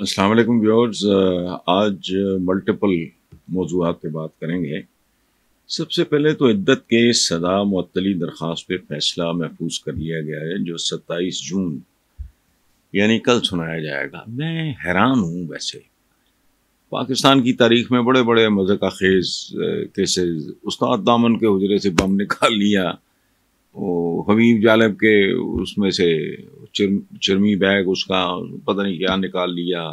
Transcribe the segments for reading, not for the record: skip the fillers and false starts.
السلام علیکم ویورز، آج ملٹیپل موضوعات پہ بات کریں گے۔ سب سے پہلے تو عدت کے سزا معطلی درخواست پہ فیصلہ محفوظ کر لیا گیا ہے جو 27 جون یعنی کل سنایا جائے گا۔ میں حیران ہوں، ویسے پاکستان کی تاریخ میں بڑے بڑے مذہقہ خیز کیسز، استاد دامن کے حجرے سے بم نکال لیا، حبیب جالب کے اس میں سے چرمی بیگ اس کا پتہ نہیں کیا نکال لیا،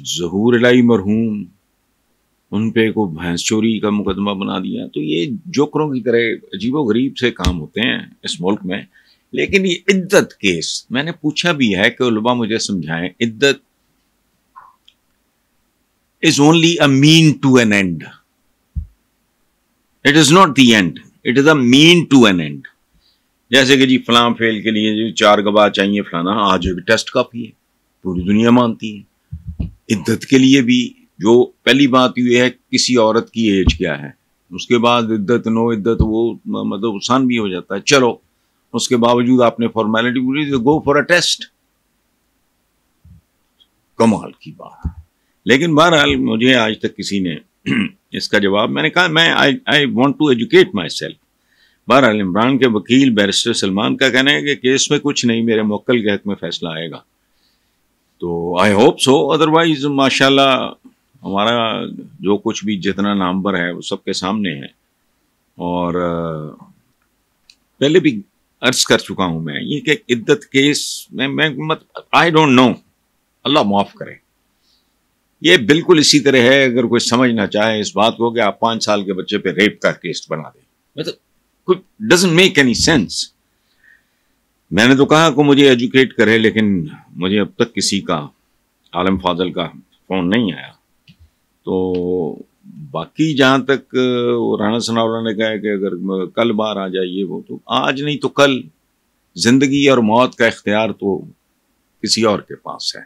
ظہور الہی مرحوم ان پہ کو بھینس چوری کا مقدمہ بنا دیا۔ تو یہ جوکروں کی طرح عجیب و غریب سے کام ہوتے ہیں اس ملک میں۔ لیکن یہ عدت کیس میں نے پوچھا بھی ہے کہ علماء مجھے سمجھائیں، عدت is only a mean to an end. It is not the end. It is a mean to an end. جیسے کہ جی فلاں فیل کے لیے جو 4 گواہ چاہیے فلانا، آج ایک ٹیسٹ کافی ہے، پوری دنیا مانتی ہے۔ عدت کے لیے بھی جو پہلی بات یہ ہے کسی عورت کی ایج کیا ہے، اس کے بعد عدت نو عدت وہ مطلب آسان بھی ہو جاتا ہے، چلو اس کے باوجود آپ نے فارمیلٹی پوری تو گو فار اے ٹیسٹ، کمال کی بات ہے۔ لیکن بہرحال مجھے آج تک کسی نے اس کا جواب، میں نے کہا میں I want to educate myself. بہرحال عمران کے وکیل بیرسٹر سلمان کا کہنا ہے کہ کیس میں کچھ نہیں، میرے موکل کے حق میں فیصلہ آئے گا، تو آئی ہوپ سو، ادروائز ماشاءاللہ ہمارا جو کچھ بھی جتنا نامور ہے وہ سب کے سامنے ہے۔ اور پہلے بھی عرض کر چکا ہوں میں یہ کہ عدت کیس میں آئی ڈونٹ نو، اللہ معاف کرے، یہ بالکل اسی طرح ہے اگر کوئی سمجھنا چاہے اس بات کو کہ آپ 5 سال کے بچے پہ ریپ کا کیس بنا دیں، مطلب کوئی ڈزنٹ میک اینی سینس۔ میں نے تو کہا کہ مجھے ایجوکیٹ کرے، لیکن مجھے اب تک کسی کا عالم فاضل کا فون نہیں آیا۔ تو باقی جہاں تک رانا ثناءاللہ نے کہا ہے کہ اگر کل بار آ جائیے، وہ تو آج نہیں تو کل، زندگی اور موت کا اختیار تو کسی اور کے پاس ہے۔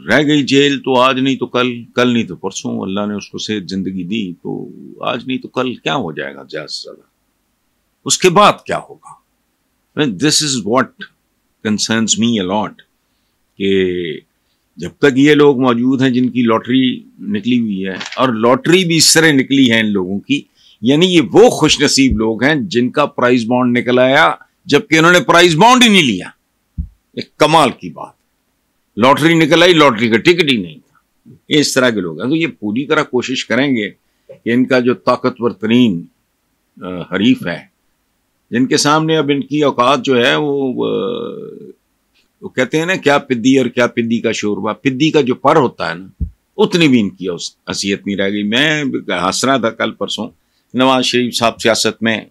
رہ گئی جیل تو آج نہیں تو کل، کل نہیں تو پرسوں، اللہ نے اس کو صحت زندگی دی تو آج نہیں تو کل کیا ہو جائے گا زیادہ سے زیادہ، اس کے بعد کیا ہوگا؟ دس از واٹ کنسرنس می اے لاٹ، کہ جب تک یہ لوگ موجود ہیں جن کی لاٹری نکلی ہوئی ہے، اور لاٹری بھی اس طرح نکلی ہے ان لوگوں کی، یعنی یہ وہ خوش نصیب لوگ ہیں جن کا پرائز بانڈ نکل آیا جبکہ انہوں نے پرائز بانڈ ہی نہیں لیا۔ ایک کمال کی بات، لاٹری نکل آئی، لاٹری کا ٹکٹ ہی نہیں تھا۔ یہ اس طرح کے لوگ ہیں، تو یہ پوری طرح کوشش کریں گے کہ ان کا جو طاقتور ترین حریف ہے، جن کے سامنے اب ان کی اوقات جو ہے وہ کہتے ہیں نا کیا پدی اور کیا پدی کا شوربہ، پدی کا جو پر ہوتا ہے نا، اتنی بھی ان کی حیثیت نہیں رہ گئی۔ میں ہنس رہا تھا کل پرسوں، نواز شریف صاحب سیاست میں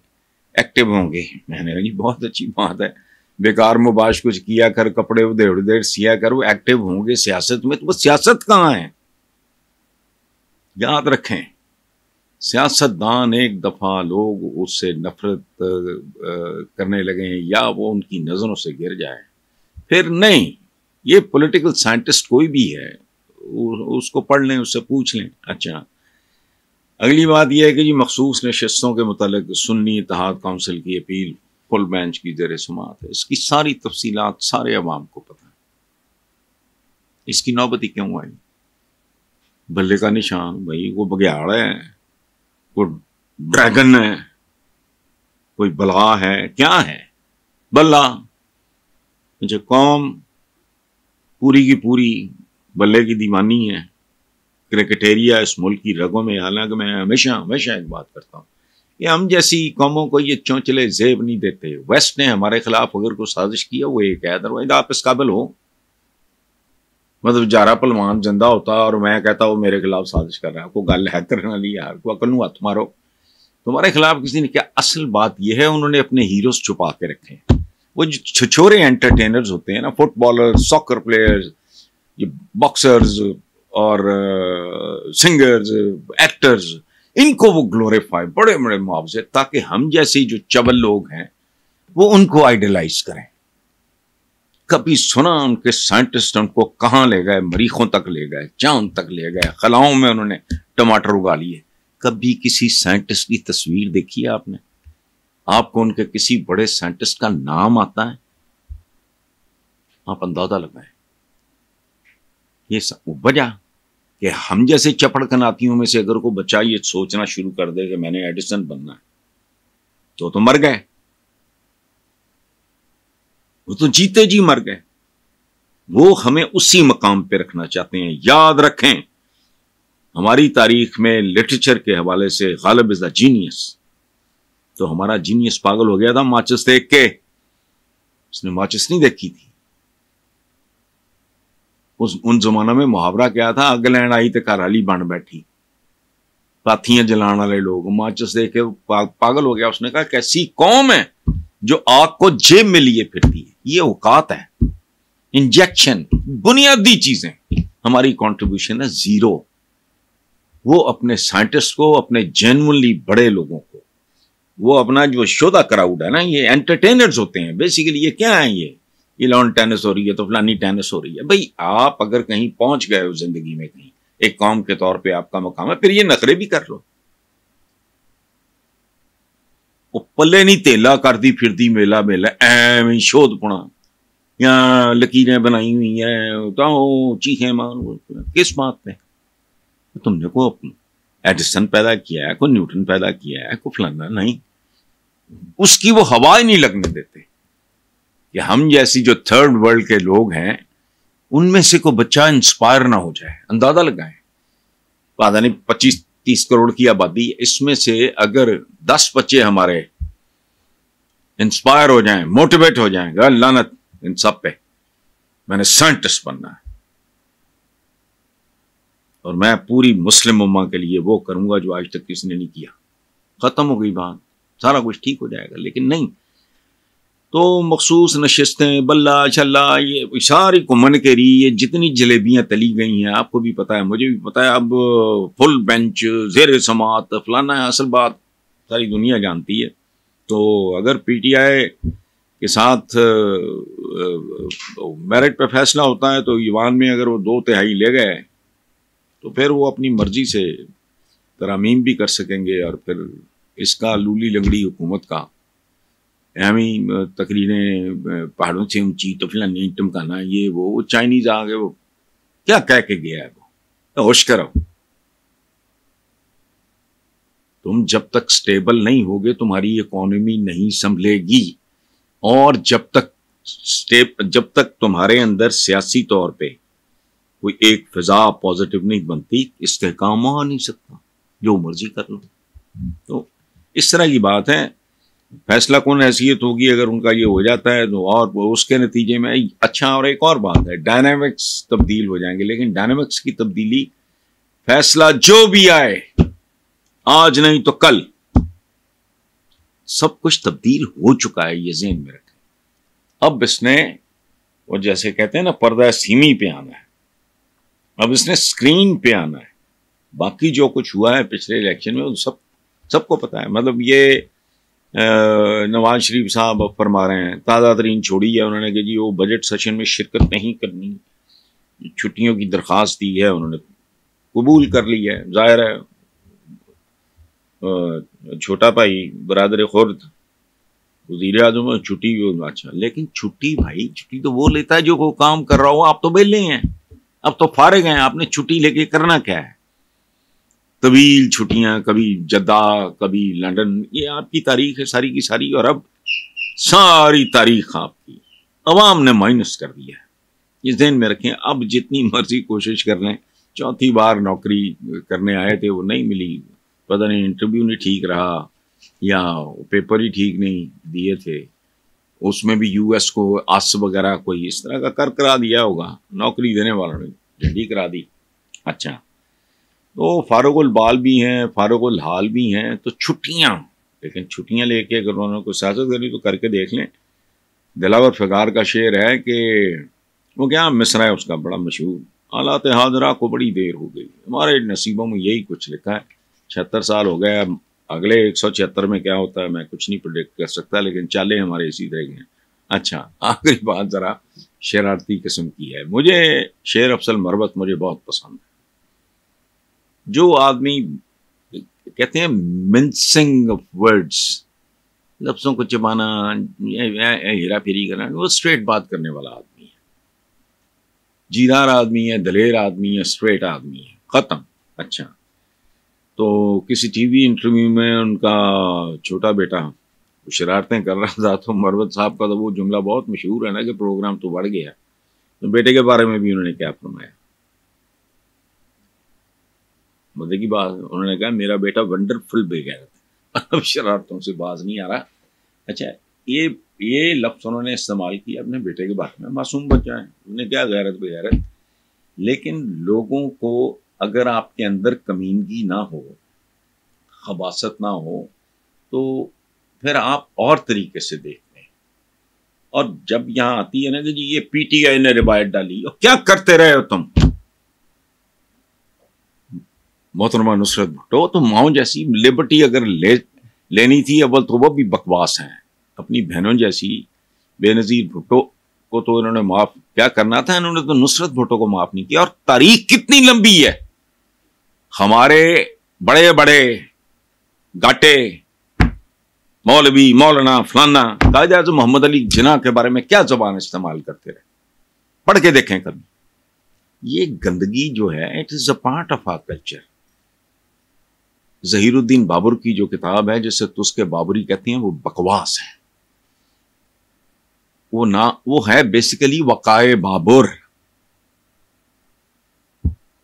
ایکٹیو ہوں گے، میں نے کہا جی بہت اچھی بات ہے، بیکار مباش کچھ کیا کر، کپڑے ادھر ادھر سیا کر، وہ ایکٹیو ہوں گے سیاست میں، تو وہ سیاست کہاں ہے؟ یاد رکھیں، سیاست دان ایک دفعہ لوگ اس سے نفرت کرنے لگے یا وہ ان کی نظروں سے گر جائے، پھر نہیں۔ یہ پولیٹیکل سائنٹسٹ کوئی بھی ہے اس کو پڑھ لیں، اس سے پوچھ لیں۔ اچھا، اگلی بات یہ ہے کہ جی مخصوص نشستوں کے متعلق سنی اتحاد کونسل کی اپیل فل بینچ کی زیر سماعت ہے، اس کی ساری تفصیلات سارے عوام کو پتہ ہے، اس کی نوبت ہی کیوں آئی؟ بلے کا نشان، بھائی وہ بگیاڑ ہے، کوئی ڈریگن ہے، کوئی بلغا ہے، کیا ہے؟ بلہ۔ جو قوم پوری کی پوری بلے کی دیوانی ہے، کرکٹیریا اس ملک کی رگوں میں۔ حالانکہ میں ہمیشہ ایک بات کرتا ہوں کہ ہم جیسی قوموں کو یہ چونچلے زیب نہیں دیتے۔ ویسٹ نے ہمارے خلاف اگر کوئی سازش کیا وہ ایک ہے، ادروائز آپ اس قابل ہو، مطلب جارا پلوان زندہ ہوتا اور میں کہتا وہ میرے خلاف سازش کر رہا ہے، کوئی گل ہے کرنا لی یار، کوئی عقل نو ہاتھ مارو، تمہارے خلاف کسی نے کیا؟ اصل بات یہ ہے انہوں نے اپنے ہیروز چھپا کے رکھے ہیں۔ وہ جو چھچورے انٹرٹینرز ہوتے ہیں نا، فٹ بالر، ساکر پلیئرز، یہ باکسرز اور سنگرز، ایکٹرز، ان کو وہ گلوریفائی، بڑے بڑے معاوضے، تاکہ ہم جیسے جو چبل لوگ ہیں وہ ان کو آئیڈیلائز کریں۔ کبھی سنا ان کے سائنٹسٹ ان کو کہاں لے گئے؟ مریخوں تک لے گئے، چاند تک لے گئے، خلاؤں میں انہوں نے ٹماٹر اگا لیے۔ کبھی کسی سائنٹسٹ کی تصویر دیکھی ہے آپ نے؟ آپ کو ان کے کسی بڑے سائنٹسٹ کا نام آتا ہے؟ آپ اندازہ لگائیں. یہ وجہ کہ ہم جیسے چپڑ کناتیوں میں سے اگر کوئی بچہ یہ سوچنا شروع کر دے کہ میں نے ایڈیسن بننا ہے تو مر گئے. وہ تو جیتے جی مر گئے. وہ ہمیں اسی مقام پہ رکھنا چاہتے ہیں. یاد رکھیں ہماری تاریخ میں لٹریچر کے حوالے سے غالب از دا جینیس. تو ہمارا جینیس پاگل ہو گیا تھا ماچس دیکھ کے. اس نے ماچس نہیں دیکھی تھی. ان زمانہ میں محاورہ کیا تھا, اگ لین آئی تے کارالی بن بیٹھی. پاتھیاں جلان والے لوگ ماچس دیکھ کے پاگل ہو گیا. اس نے کہا کیسی قوم ہے جو آگ کو جیب میں لیے پھرتی ہے. یہ اوقات ہے, انجیکشن, بنیادی چیزیں. ہماری کنٹریبیوشن ہے زیرو. وہ اپنے سائنٹسٹ کو, اپنے جینونلی بڑے لوگوں کو, وہ اپنا جو شودہ کراؤڈ ہے نا, یہ انٹرٹینرز ہوتے ہیں بیسیکلی. یہ کیا ہے, یہ لان ٹینس ہو رہی ہے تو فلانی ٹینس ہو رہی ہے. بھئی آپ اگر کہیں پہنچ گئے ہو زندگی میں, کہیں ایک قوم کے طور پہ آپ کا مقام ہے, پھر یہ نخرے بھی کر لو. وہ پلے نہیں تیلا کرتی پھرتی میلا میلا ایویں شودھ پڑا یا لکیریں بنائی ہوئی ہیں تو چیخیں مار. کس بات پہ؟ تم نے کو ایڈیسن پیدا کیا ہے, کوئی نیوٹن پیدا کیا ہے, کوئی فلانا نہیں. اس کی وہ ہوا ہی نہیں لگنے دیتے کہ ہم جیسی جو تھرڈ ورلڈ کے لوگ ہیں ان میں سے کوئی بچہ انسپائر نہ ہو جائے. اندازہ لگائیں, پتہ نہیں 25-30 کروڑ کی آبادی, اس میں سے اگر 10 بچے ہمارے انسپائر ہو جائیں, موٹیویٹ ہو جائیں, گا لعنت ان سب پہ, میں نے سائنٹسٹ بننا ہے اور میں پوری مسلم امہ کے لیے وہ کروں گا جو آج تک کسی نے نہیں کیا. ختم ہو گئی بات, سارا کچھ ٹھیک ہو جائے گا. لیکن نہیں, تو مخصوص نشستیں بلہ چلا یہ ساری کو من کے یہ جتنی جلیبیاں تلی گئی ہیں, آپ کو بھی پتا ہے, مجھے بھی پتا ہے. اب فل بینچ, زیر سماعت, فلانا ہے, اصل بات ساری دنیا جانتی ہے. تو اگر پی ٹی آئی کے ساتھ میرٹ پہ فیصلہ ہوتا ہے تو ایوان میں اگر وہ 2/3 لے گئے تو پھر وہ اپنی مرضی سے ترامیم بھی کر سکیں گے. اور پھر اس کا لولی لنگڑی حکومت کا ایویں تقریریں پہاڑوں سے اونچی تو فلانی ٹمکانا, یہ وہ چائنیز آ گئے, وہ کیا کہہ کے گیا ہے, وہ ہوش کرو. تم جب تک سٹیبل نہیں ہوگے تمہاری اکانومی نہیں سنبھلے گی. اور جب تک تمہارے اندر سیاسی طور پہ کوئی ایک فضا پازیٹو نہیں بنتی, استحکام آ نہیں سکتا, جو مرضی کر لو. تو اس طرح کی بات ہے. فیصلہ کون حیثیت ہوگی اگر ان کا یہ ہو جاتا ہے تو, اور اس کے نتیجے میں اچھا. اور ایک اور بات ہے, ڈائنامکس تبدیل ہو جائیں گے. لیکن ڈائنامکس کی تبدیلی, فیصلہ جو بھی آئے آج نہیں تو کل, سب کچھ تبدیل ہو چکا ہے, یہ ذہن میں رکھیں. اب اس نے وہ جیسے کہتے ہیں نا پردہ سیمی پہ آنا ہے, اب اس نے اسکرین پہ آنا ہے. باقی جو کچھ ہوا ہے پچھلے الیکشن میں سب کو پتا ہے. مطلب یہ نواز شریف صاحب اب فرما رہے ہیں, تازہ ترین چھوڑی ہے انہوں نے کہ جی وہ بجٹ سیشن میں شرکت نہیں کرنی, چھٹیوں کی درخواست دی ہے, انہوں نے قبول کر لی ہے. ظاہر ہے چھوٹا بھائی برادر خورد وزیر اعظم چھٹی, اچھا. لیکن چھٹی بھائی, چھٹی تو وہ لیتا ہے جو کوئی کام کر رہا ہو. آپ تو بیلے ہیں, اب تو فارغ ہیں, آپ نے چھٹی لے کے کرنا کیا ہے؟ طویل چھٹیاں, کبھی جدہ کبھی لندن, یہ آپ کی تاریخ ہے ساری کی ساری. اور اب ساری تاریخ آپ کی عوام نے مائنس کر دیا ہے. یہ ذہن میں رکھیں. اب جتنی مرضی کوشش کر لیں, 4تھی بار نوکری کرنے آئے تھے وہ نہیں ملی, پتہ نہیں انٹرویو نہیں ٹھیک رہا یا پیپر ہی ٹھیک نہیں دیے تھے, اس میں بھی یو ایس کو آس وغیرہ کوئی اس طرح کا کرا دیا ہوگا, نوکری دینے والوں نے جھنڈی کرا دی. اچھا, تو فارغ البال بھی ہیں, فارغ الحال بھی ہیں. تو چھٹیاں, لیکن چھٹیاں لے کے اگر انہوں نے کوئی سیاست کرنی تو کر کے دیکھ لیں. دلاور فغار کا شعر ہے کہ وہ کیا مصرع ہے اس کا بڑا مشہور, حالات حاضرہ کو بڑی دیر ہو گئی. ہمارے نصیبوں میں یہی کچھ لکھا ہے. 76 سال ہو گئے, اب اگلے 176 میں کیا ہوتا ہے میں کچھ نہیں پریڈکٹ کر سکتا, لیکن چالیں ہمارے اسی طرح کے ہیں. اچھا, آخری بات ذرا شرارتی قسم کی ہے. مجھے شعر افضل مربت مجھے بہت پسند ہے. جو آدمی کہتے ہیں منسنگ آف ورڈز, لفظوں کو چبانا, ہیرا پھیری کرنا, وہ اسٹریٹ بات کرنے والا آدمی ہے. جیدار آدمی ہے، دلیر آدمی ہے، اسٹریٹ آدمی ہے، ختم. اچھا، تو کسی ٹی وی انٹرویو میں ان کا چھوٹا بیٹا شرارتیں کر رہا تھا، تو مروت صاحب کا تو وہ جملہ بہت مشہور ہے نا کہ پروگرام تو بڑھ گیا. تو بیٹے کے بارے میں بھی انہوں نے کیا فرمایا؟ مدد کی بات، انہوں نے کہا میرا بیٹا ونڈرفل بے غیرت ہے، اب شرارتوں سے باز نہیں آ رہا. اچھا، یہ لفظ انہوں نے استعمال کیا اپنے بیٹے کے بارے میں. معصوم بچہ ہے، انہوں نے کیا غیرت بے غیرت. لیکن لوگوں کو اگر آپ کے اندر کمینگی نہ ہو، خباثت نہ ہو، تو پھر آپ اور طریقے سے دیکھتے ہیں. اور جب یہاں آتی ہے نا کہ جی یہ پی ٹی آئی نے روایت ڈالی، اور کیا کرتے رہے ہو تم محترمہ نصرت بھٹو؟ تو ماؤں جیسی لبرٹی اگر لینی تھی، اول تو وہ بھی بکواس ہیں. اپنی بہنوں جیسی بے نظیر بھٹو کو تو انہوں نے معاف کیا کرنا تھا، انہوں نے تو نصرت بھٹو کو معاف نہیں کیا. اور تاریخ کتنی لمبی ہے، ہمارے بڑے بڑے گاٹے مولوی مولانا فلانا قائد اعظم محمد علی جناح کے بارے میں کیا زبان استعمال کرتے رہے، پڑھ کے دیکھیں کبھی. یہ گندگی جو ہے it is a part of our culture. Zahir ud-din Babur کی جو کتاب ہے جسے تسکے بابری کہتے ہیں، وہ بکواس ہے. وہ ہے بیسیکلی وقائع بابر.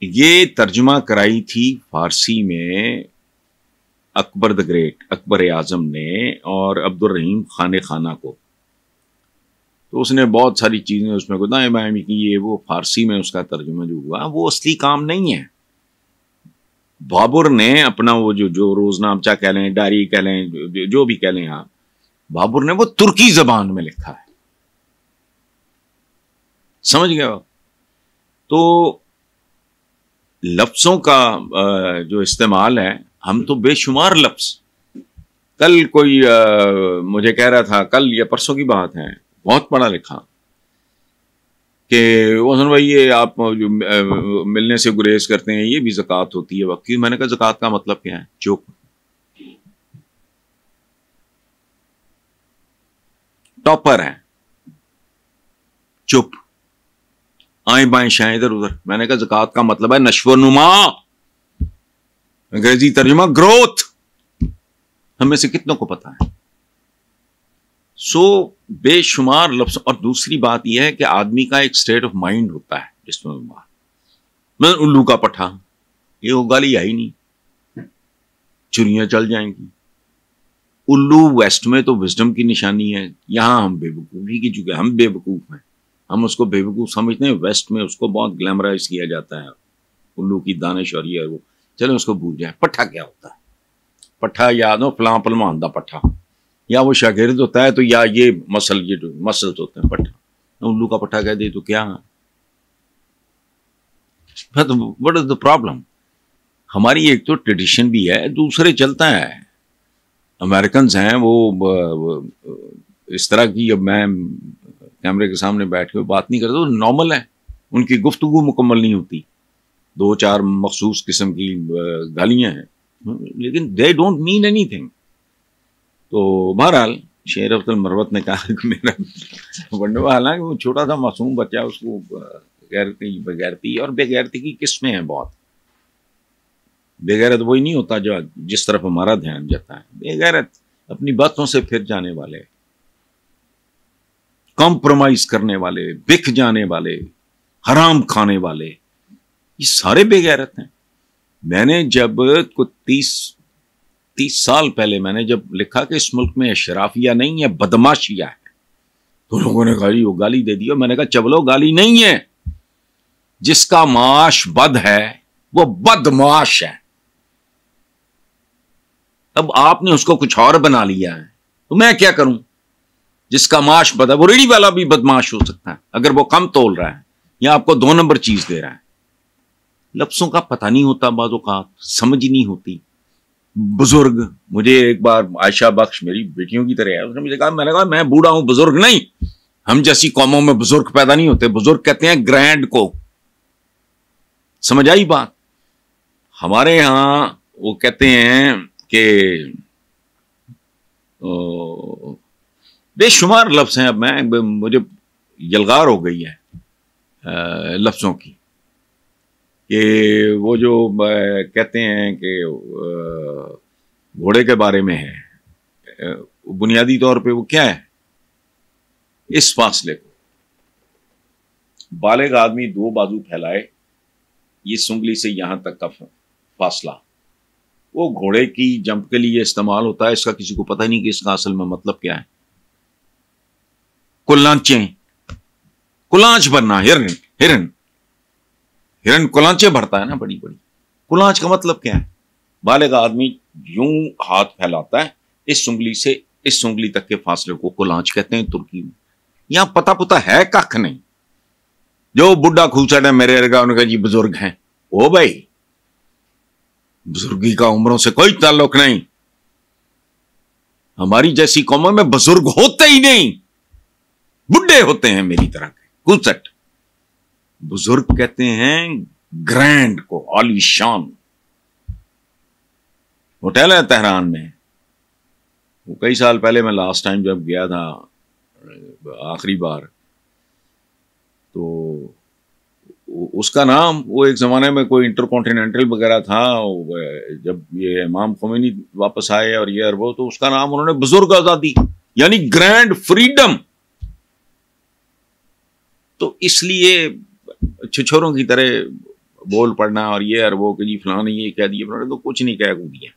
یہ ترجمہ کرائی تھی فارسی میں اکبر دا گریٹ، اکبر اعظم نے، اور عبد الرحیم خانہ کو. تو اس نے بہت ساری چیزیں اس میں دائیں بائیں کی. یہ وہ فارسی میں اس کا ترجمہ جو ہوا وہ اصلی کام نہیں ہے. بابر نے اپنا وہ جو روزنامچہ کہہ لیں، ڈائری کہہ لیں، جو بھی کہہ لیں آپ، بابر نے وہ ترکی زبان میں لکھا ہے. سمجھ گئے آپ؟ تو لفظوں کا جو استعمال ہے، ہم تو بے شمار لفظ. کل کوئی مجھے کہہ رہا تھا، کل یا پرسوں کی بات ہے، بہت پڑھا لکھا، کہ حسن بھائی یہ آپ جو ملنے سے گریز کرتے ہیں یہ بھی زکوٰۃ ہوتی ہے وقت. میں نے کہا زکوٰۃ کا مطلب کیا ہے؟ چپ. ٹاپر ہے، چپ، آئیں بائیں شائیں ادھر ادھر. میں نے کہا زکوٰۃ کا مطلب ہے نشو و نما، انگریزی ترجمہ گروتھ. ہم میں سے کتنوں کو پتا ہے؟ سو بے شمار لفظ. اور دوسری بات یہ ہے کہ آدمی کا ایک سٹیٹ آف مائنڈ ہوتا ہے جس میں الو کا پٹھا، یہ وہ گالی آئی نہیں، چڑیاں چل جائیں گی. الو ویسٹ میں تو وزڈم کی نشانی ہے، یہاں ہم بے وقوفی کی چکے، ہم بے وقوف ہیں، ہم اس کو بے وقوف سمجھتے ہیں. ویسٹ میں اس کو بہت گلیمرائز کیا جاتا ہے، الو کی دانش اور یہ وہ. چلو اس کو بھول جائیں. پٹھا کیا ہوتا ہے؟ پٹھا یاد ہو فلاں پلوان دا پٹھا، یا وہ شاگرد ہوتا ہے تو یا یہ مسلس ہوتے ہیں. پٹھا الو کا پٹھا کہہ دے تو کیا؟ What is the problem? ہماری ایک تو ٹریڈیشن بھی ہے، دوسرے چلتا ہے. امریکنز ہیں وہ اس طرح کی، اب میں کیمرے کے سامنے بیٹھ کے بات نہیں کرتا تو نارمل ہے، ان کی گفتگو مکمل نہیں ہوتی، دو چار مخصوص قسم کی گالیاں ہیں، لیکن they don't mean any thing. تو بہرحال شیر افضل مروت نے کہا کہ میرا ونڈوا، حالانکہ وہ چھوٹا سا معصوم بچہ، اس کو غیرتی بغیرتی اور بے غیرتی کی قسمیں ہیں بہت. بے غیرت وہی نہیں ہوتا جو جس طرف ہمارا دھیان جاتا ہے. بے غیرت اپنی باتوں سے پھر جانے والے، کمپرومائز کرنے والے، بک جانے والے، حرام کھانے والے، یہ سارے بے غیرت ہیں. میں نے جب 30 سال پہلے میں نے جب لکھا کہ اس ملک میں اشرافیہ نہیں ہے، بدماشیہ ہے، تو لوگوں نے کہا وہ گالی دے دی. میں نے کہا چبلو گالی نہیں ہے، جس کا معاش بد ہے وہ بدمعاش ہے. اب آپ نے اس کو کچھ اور بنا لیا ہے تو میں کیا کروں؟ جس کا معاش بد ہے، وہ ریڑھی والا بھی بدمعاش ہو سکتا ہے اگر وہ کم تول رہا ہے یا آپ کو 2 نمبر چیز دے رہا ہے. لفظوں کا پتہ نہیں ہوتا، بعض اوقات سمجھ نہیں ہوتی. بزرگ، مجھے ایک بار عائشہ بخش میری بیٹیوں کی طرح ہے، اس نے مجھے کہا، میں نے کہا میں بوڑھا ہوں، بزرگ نہیں. ہم جیسی قوموں میں بزرگ پیدا نہیں ہوتے، بزرگ کہتے ہیں گرینڈ کو. سمجھ آئی بات؟ ہمارے یہاں وہ کہتے ہیں کہ بے شمار لفظ ہیں. اب مجھے یلغار ہو گئی ہے. لفظوں کی کہ وہ جو کہتے ہیں کہ گھوڑے کے بارے میں ہے، بنیادی طور پہ وہ کیا ہے؟ اس فاصلے کو بالغ آدمی دو بازو پھیلائے، یہ سنگلی سے یہاں تک کا فاصلہ وہ گھوڑے کی جمپ کے لیے استعمال ہوتا ہے. اس کا کسی کو پتہ نہیں کہ اس کا اصل میں مطلب کیا ہے. کلانچیں، کلانچ بننا، ہرن کلانچیں بھرتا ہے نا بڑی بڑی. کلانچ کا مطلب کیا ہے؟ بالغ آدمی یوں ہاتھ پھیلاتا ہے، اس سنگلی سے اس سنگلی تک کے فاصلے کو کلانچ کہتے ہیں ترکی میں. یہاں پتا ہے کخ نہیں. جو بڈھا کھوچڑ ہے میرے ارگا ان کا جی بزرگ ہیں، او بھائی بزرگی کا عمروں سے کوئی تعلق نہیں. ہماری جیسی قوموں میں بزرگ ہوتے ہی نہیں، بڈھے ہوتے ہیں میری طرح کے کھوچٹ. بزرگ کہتے ہیں گرینڈ کو، عالی شان. ہوٹل ہے تہران میں، وہ کئی سال پہلے میں لاسٹ ٹائم جب گیا تھا آخری بار، تو اس کا نام وہ ایک زمانے میں کوئی انٹر کانٹیننٹل وغیرہ تھا. جب یہ امام خمینی واپس آئے اور یہ وہ، تو اس کا نام انہوں نے بزرگ آزادی یعنی گرینڈ فریڈم. تو اس لیے چھچوروں کی طرح بول پڑنا اور یہ اور وہ کہ جی فلاں نے یہ کہہ دیا، تو کچھ نہیں کہہ دیا.